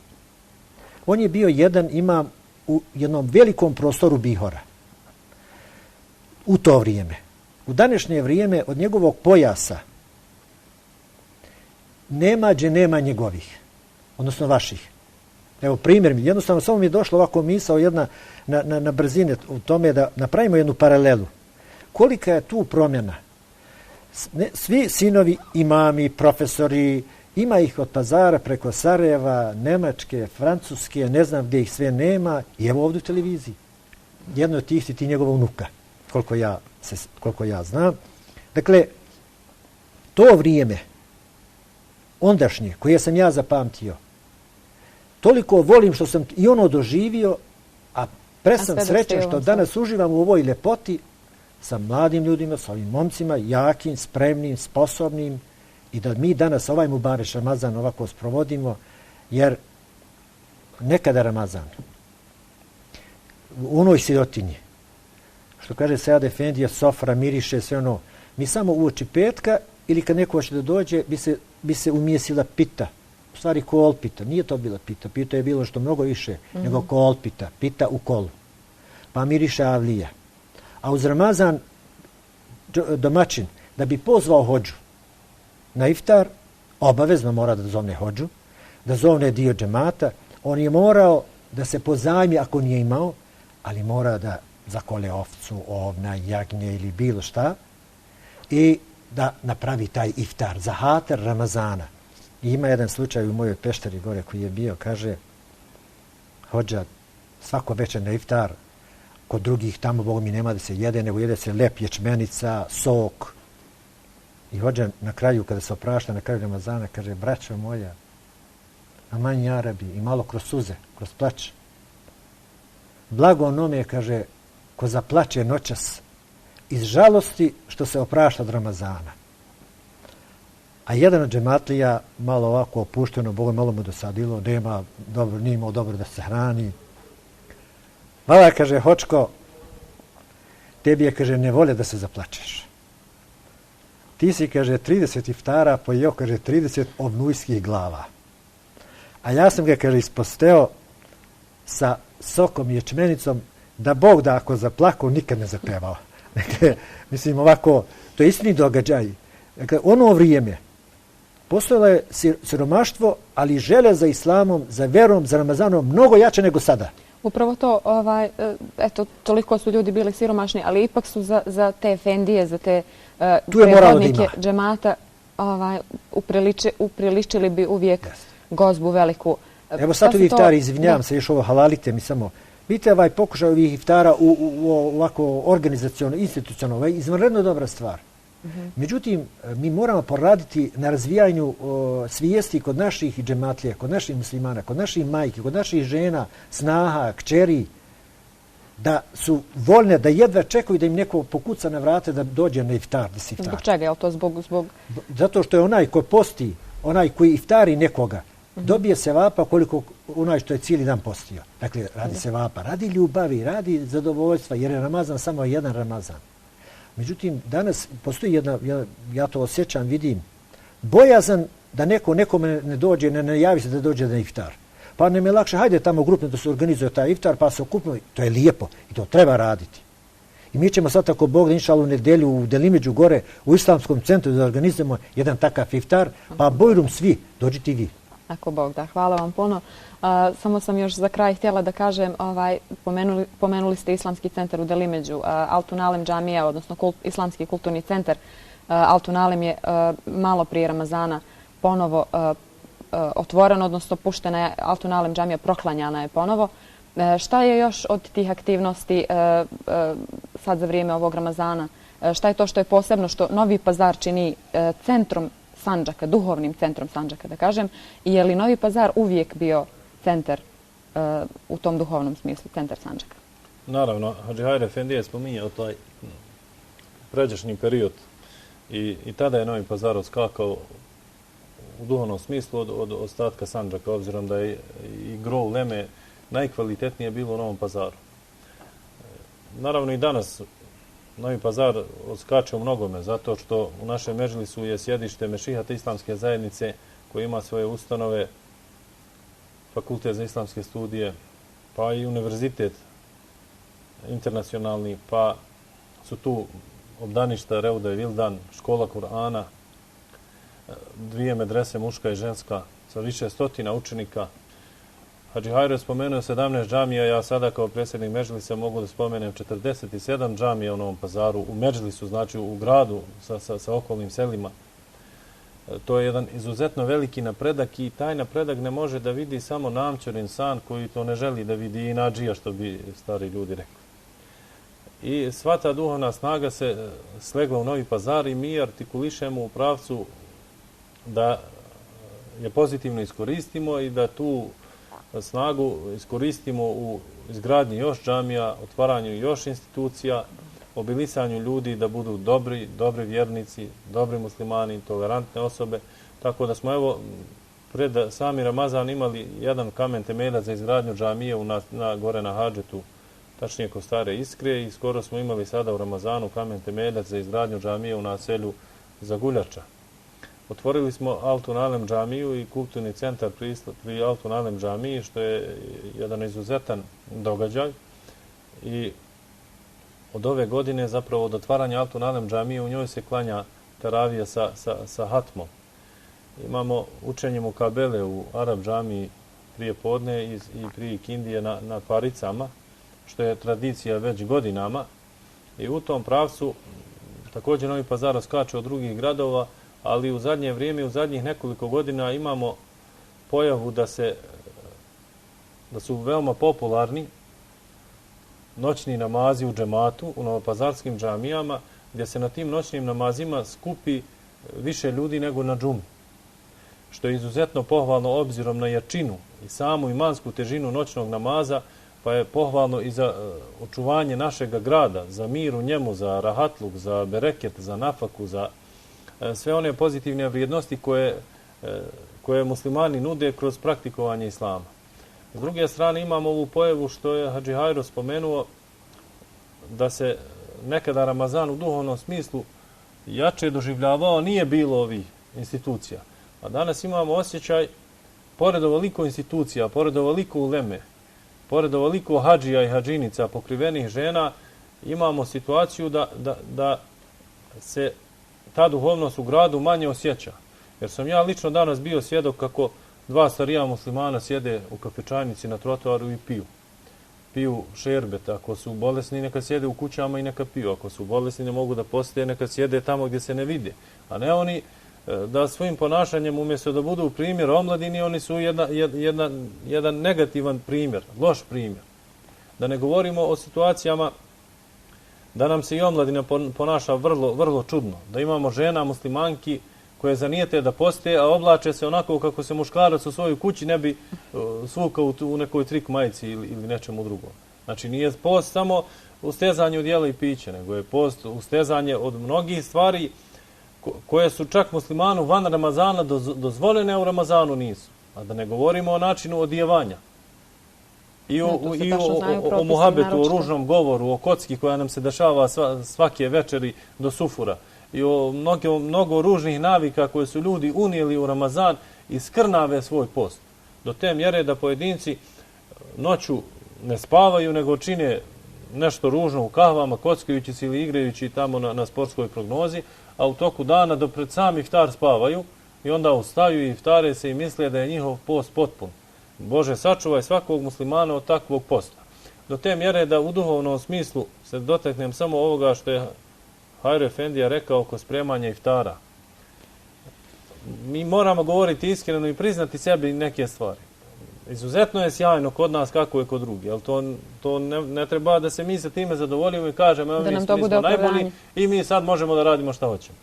On je bio jedan imam u jednom velikom prostoru Bihora. U to vrijeme. U današnje vrijeme od njegovog pojasa nema njegovih, odnosno vaših. Evo primjer mi, jednostavno samo mi je došlo ovako misao jedna na brzine u tome da napravimo jednu paralelu. Kolika je tu promjena? Svi sinovi imami, profesori, ima ih od Pazara preko Sarajeva, Nemačke, Francuske, ne znam gdje ih sve nema, i evo ovdje u televiziji. Jedno od tih si ti njegova unuka, koliko ja znam. Dakle, to vrijeme, ondašnje, koje sam ja zapamtio, toliko volim što sam i ono doživio, a presam srećan što danas uživam u ovoj ljepoti sa mladim ljudima, sa ovim momcima, jakim, spremnim, sposobnim, i da mi danas ovaj Mubarek Ramazan ovako sprovodimo, jer nekada Ramazan u onoj sirotinji, što kaže Sejad Efendija, sofra, miriše, sve ono, mi samo uoči petka ili kad neko hoće da dođe, bi se umjesila pita, u stvari kolpita, nije to bila pita, pita je bilo što mnogo više, nego kolpita, pita u kolu, pa miriše avlija. A uz Ramazan domaćin, da bi pozvao hodžu na iftar, obavezno mora da zovne hodžu, da zovne dio džemata, on je morao da se pozajmi ako nije imao, ali mora da zakole ovcu, ovna, jagnje ili bilo šta i da napravi taj iftar za hater Ramazana. I ima jedan slučaj u mojoj Pešteri gore koji je bio, kaže, hodža svako večer na iftar, kod drugih tamo, Boga mi, nema da se jede, nego jede se lep ječmenica, sok. I hodža na kraju, kada se oprašta, na kraju Ramazana, kaže, braćo moja, aman ja Rabi, i malo kroz suze, kroz plać. Blago onome, kaže, ko zaplače noćas iz žalosti što se oprašta od Ramazana. A jedan od džematlija, malo ovako opušteno, Boga malo mu dosadilo, nije imao dobro da se hrani. Vala, kaže, hočko, tebi je, kaže, ne volje da se zaplačeš. Ti si, kaže, 30 iftara pojeo, kaže, 30 ovnujskih glava. A ja sam ga, kaže, isposteo sa sokom i ječmenicom, da Bog da ako zaplakao, nikad ne zapevao. Dakle, mislim, ovako, to je istini događaj. Dakle, ono vrijeme, postojalo je siromaštvo, ali želja za islamom, za verom, za Ramazanom, mnogo jače nego sada. Upravo to, eto, toliko su ljudi bili siromašni, ali ipak su za te efendije, za te predvodnike džemata upriličili bi uvijek gozbu veliku. Evo sad ovih iftari, izvinjavam se, još ovo halalite mi samo. Vidite ovaj pokušaj ovih iftara u ovako organizacijalno, institucionalno, izvanredno dobra stvar. Međutim, mi moramo poraditi na razvijanju svijesti kod naših džematlija, kod naših muslimana, kod naših majki, kod naših žena, snaha, kćeri, da su voljne, da jedva čekaju da im neko pokuca na vrate da dođe na iftar, da se iftar. Zbog čega? Je li to zbog... Zato što je onaj ko posti, onaj koji iftari nekoga, dobije se vapa koliko onaj što je cijeli dan postio. Dakle, radi se vapa, radi ljubavi, radi zadovoljstva, jer je Ramazan samo jedan Ramazan. Međutim, danas postoji ja to osjećam, vidim, bojazan da neko nekome ne dođe, ne javi se da dođe na iftar. Pa nam je lakše, hajde tamo grupno da se organizuje taj iftar, pa se okupimo. To je lijepo i to treba raditi. I mi ćemo sad, ako Bog da, inšallah, u nedelju u Delimiđu gore u Islamskom centru da organizujemo jedan takav iftar, pa bojrum svi, dođite i vi. Ako Bog da, hvala vam puno. Samo sam još za kraj htjela da kažem, pomenuli ste Islamski centar u Delimeđu, Altun Alem džamija, odnosno Islamski kulturni centar Altun Alem je malo prije Ramazana ponovo otvoren, odnosno puštena je Altun Alem džamija, proklanjana je ponovo. Šta je još od tih aktivnosti sad za vrijeme ovog Ramazana? Šta je to što je posebno, što Novi Pazar čini centrom Sandžaka, duhovnim centrom Sandžaka, da kažem, i je li Novi Pazar uvijek bio centar u tom duhovnom smislu, centar Sandžaka? Naravno, Hadži Hajr Efendi je spominjao taj pređašnji period i tada je Novi Pazar odskakao u duhovnom smislu od ostatka Sandžaka, obzirom da je i gro uleme najkvalitetnije bilo u Novom Pazaru. Naravno i danas Novi Pazar odskače u mnogome, zato što u našem medžlisu je sjedište Mešihata Islamske zajednice koji ima svoje ustanove, Fakultet za islamske studije, pa i univerzitet internacionalni, pa su tu obdaništa Reuda i Vildan, škola Kur'ana, 2 medrese, muška i ženska, sa više stotina učenika. Hadži Hajro je spomenuo 17 džamija, ja sada kao predsjednik medžlisa mogu da spomenem 47 džamija u Novom Pazaru, u medžlisu, znači u gradu sa okolnim selima. To je jedan izuzetno veliki napredak i taj napredak ne može da vidi samo namćor insan koji to ne želi da vidi i nadžija, što bi stari ljudi rekli. I sva ta duhovna snaga se slegla u Novi Pazar i mi artikulišemo u pravcu da je pozitivno iskoristimo i da tu snagu iskoristimo u izgradnji još džamija, otvaranju još institucija, mobilisanju ljudi da budu dobri vjernici, dobri muslimani, tolerantne osobe. Tako da smo evo pred sami Ramazan imali jedan kamen temeljac za izgradnju džamije gore na Hadžetu, tačnije kod Stare Iskre, i skoro smo imali sada u Ramazanu kamen temeljac za izgradnju džamije u naselju Zaguljača. Otvorili smo Altun Alem džamiju i kulturni centar pri Altun Alem džamiji, što je jedan izuzetan događaj. I od ove godine, zapravo od otvaranja Altun Alem džamije, u njoj se klanja teravija sa hatmom. Imamo učenje mukabele u Arab džamiji prije podne i prije ikindije na paricama, što je tradicija već godinama. I u tom pravcu također Novi Pazar skače od drugih gradova, ali u zadnje vrijeme, u zadnjih nekoliko godina imamo pojavu da su veoma popularni noćni namazi u džematu, u novopazarskim džamijama, gdje se na tim noćnim namazima skupi više ljudi nego na džumi. Što je izuzetno pohvalno obzirom na jačinu i samu imansku težinu noćnog namaza, pa je pohvalno i za očuvanje našega grada, za mir u njemu, za rahatluk, za bereket, za nafaku, za sve one pozitivne vrijednosti koje muslimani nude kroz praktikovanje islama. S druge strane imamo ovu pojavu što je Hadži Hajro spomenuo, da se nekada Ramazan u duhovnom smislu jače doživljavao, nije bilo ovih institucija. A danas imamo osjećaj, pored ovoliko institucija, pored ovoliko uleme, pored ovoliko hadžija i hadžinica, pokrivenih žena, imamo situaciju da se ta duhovnost u gradu manje osjeća. Jer sam ja lično danas bio svjedok kako 2 starija muslimana sjede u kafečanici na trotoaru i piju. Piju šerbet. Ako su bolesni, neka sjede u kućama i neka piju. Ako su bolesni, ne mogu da postoje, neka sjede tamo gdje se ne vide. A ne oni da svojim ponašanjem, umjesto da budu primjer omladini, oni su jedan negativan primjer, loš primjer. Da ne govorimo o situacijama da nam se i omladina ponaša vrlo čudno. Da imamo žena muslimanki koje zanijete da poste, a oblače se onako kako se muškarac u svojoj kući ne bi svukao u nekoj trik majici ili nečemu drugom. Znači nije post samo ustezanje od jela i pića, nego je post ustezanje od mnogih stvari koje su čak muslimanu van Ramazana dozvoljene, a u Ramazanu nisu. A da ne govorimo o načinu odijevanja. I o muhabetu, o ružnom govoru, o kocki koja nam se dešava svake večeri do sufura. I o mnogo ružnih navika koje su ljudi unijeli u Ramazan i skrnave svoj post. Do te mjere da pojedinci noću ne spavaju, nego čine nešto ružno u kahvama, kockajući se ili igrajući tamo na sportskoj prognozi, a u toku dana do pred sam iftar spavaju i onda ustaju i iftare se i misle da je njihov post potpun. Bože, sačuvaj svakog muslimana od takvog posta. Do te mjere da u duhovnom smislu se dotaknem samo ovoga što je Hajro Efendija rekao oko spremanja iftara. Mi moramo govoriti iskreno i priznati sebi neke stvari. Izuzetno je sjajno kod nas kako je kod drugih, ali to ne treba da se mi sa time zadovoljimo i kažemo mi smo najbolji i mi sad možemo da radimo šta hoćemo.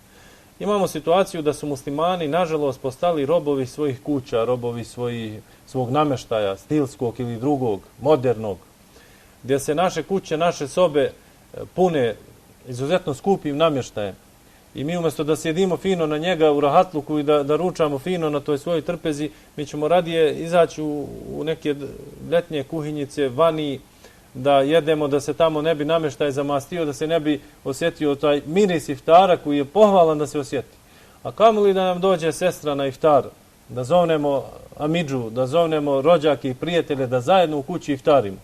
Imamo situaciju da su muslimani nažalost postali robovi svojih kuća, robovi svog namještaja, stilskog ili drugog, modernog, gdje se naše kuće, naše sobe pune izuzetno skupim namještajem. I mi umjesto da sjedimo fino na njega u rahatluku i da ručamo fino na toj svojoj trpezi, mi ćemo radije izaći u neke ljetnje kuhinjice, vani, da jedemo, da se tamo ne bi namještaj zamastio, da se ne bi osjetio taj miris iftara koji je pohvalan da se osjeti. A kamoli da nam dođe sestra na iftar, da zovnemo amidžu, da zovnemo rođake i prijatelje, da zajedno u kući iftarimo.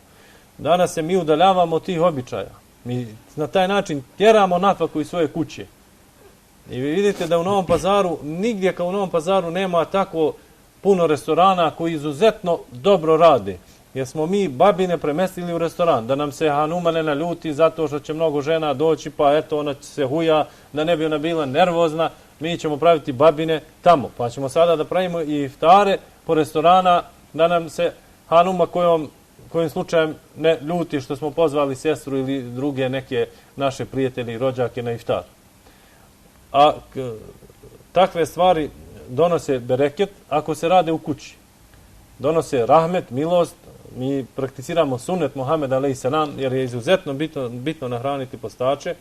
Danas se mi udaljavamo od tih običaja. Mi na taj način tjeramo natvaku iz svoje kuće. I vi vidite da u Novom Pazaru, nigdje kao u Novom Pazaru nema tako puno restorana koji izuzetno dobro rade. Jer smo mi babine premestili u restoran, da nam se hanuma ne naljuti zato što će mnogo žena doći, pa eto ona će se huja, da ne bi ona bila nervozna, mi ćemo praviti babine tamo. Pa ćemo sada da pravimo i iftare po restorana, da nam se hanuma kojim slučajem ne ljuti što smo pozvali sestru ili druge neke naše prijatelje i rođake na iftar. A takve stvari donose bereket ako se rade u kući. Donose rahmet, milost. Mi prakticiramo sunnet Muhameda a.s. jer je izuzetno bitno nahraniti postače.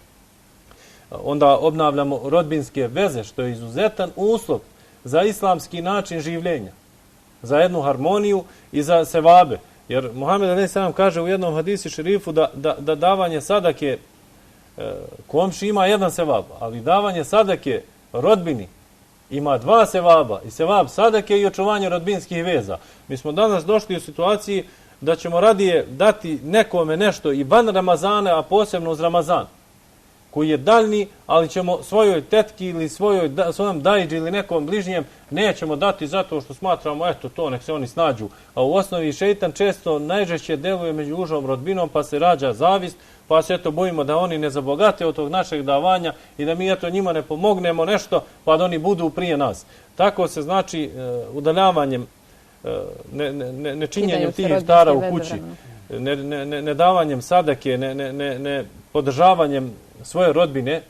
Onda obnavljamo rodbinske veze, što je izuzetan uslov za islamski način življenja. Za jednu harmoniju i za sevabe. Jer Muhammed a.s. kaže u jednom hadisi šerifu da davanje sadake komši ima jedan sevab, ali davanje sadake rodbini ima dva sevaba, i sevab sadake i očuvanje rodbinskih veza. Mi smo danas došli u situaciji da ćemo radije dati nekome nešto i van Ramazana, a posebno uz Ramazan, koji je daljni, ali ćemo svojoj tetki ili svojom dajđi ili nekom bližnjem nećemo dati zato što smatramo, eto to, nek se oni snađu. A u osnovi šeitan često najžešće deluje među užom rodbinom, pa se rađa zavist, pa se eto bojimo da oni ne zabogate od tog našeg davanja i da mi eto njima ne pomognemo nešto, pa da oni budu prije nas. Tako se znači udaljavanjem, nečinjenjem tih iftara u kući, ne davanjem sadake, ne podržavanjem svoje rodbine,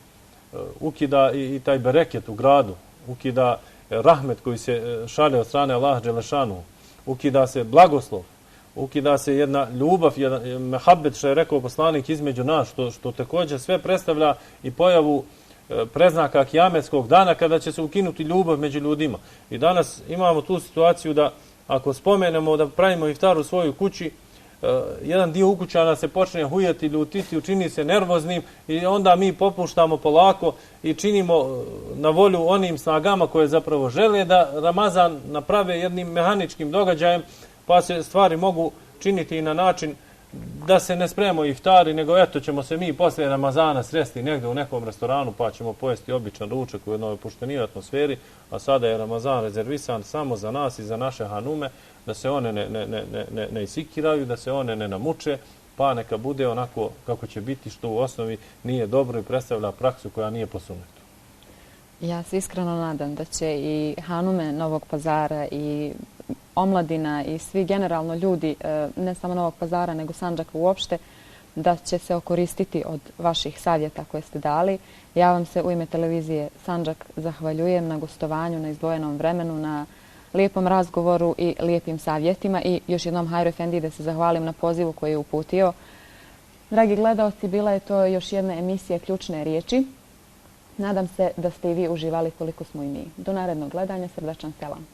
ukida i taj bereket u gradu, ukida rahmet koji se šalje od strane Allaha dželešanu, ukida se blagoslov, ukida se jedna ljubav, jedan mehabet, što je rekao poslanik, između nas, što također sve predstavlja i pojavu preznaka kijametskog dana kada će se ukinuti ljubav među ljudima. I danas imamo tu situaciju da ako spomenemo da pravimo iftar u svojoj kući, jedan dio ukućana se počne hujati, ljutiti, učini se nervoznim i onda mi popuštamo polako i činimo na volju onim snagama koje zapravo žele da Ramazan naprave jednim mehaničkim događajem, pa se stvari mogu činiti i na način da se ne spremamo iftari, nego eto ćemo se mi poslije Ramazana sresti negdje u nekom restoranu pa ćemo pojesti običan ručak u jednoj opuštenijoj atmosferi, a sada je Ramazan rezervisan samo za nas i za naše hanume, da se one ne isikiraju, da se one ne namuče, pa neka bude onako kako će biti, što u osnovi nije dobro i predstavlja praksu koja nije po sunnetu. Ja se iskreno nadam da će i hanume Novog Pazara i omladina i svi generalno ljudi, ne samo Novog Pazara, nego Sandžaka uopšte, da će se okoristiti od vaših savjeta koje ste dali. Ja vam se u ime televizije Sandžak zahvaljujem na gostovanju, na izdvojenom vremenu, na lijepom razgovoru i lijepim savjetima i još jednom Hajro Efendiji da se zahvalim na pozivu koji je uputio. Dragi gledaoci, bila je to još jedna emisija Ključne riječi. Nadam se da ste i vi uživali koliko smo i mi. Do narednog gledanja, srdačan selam.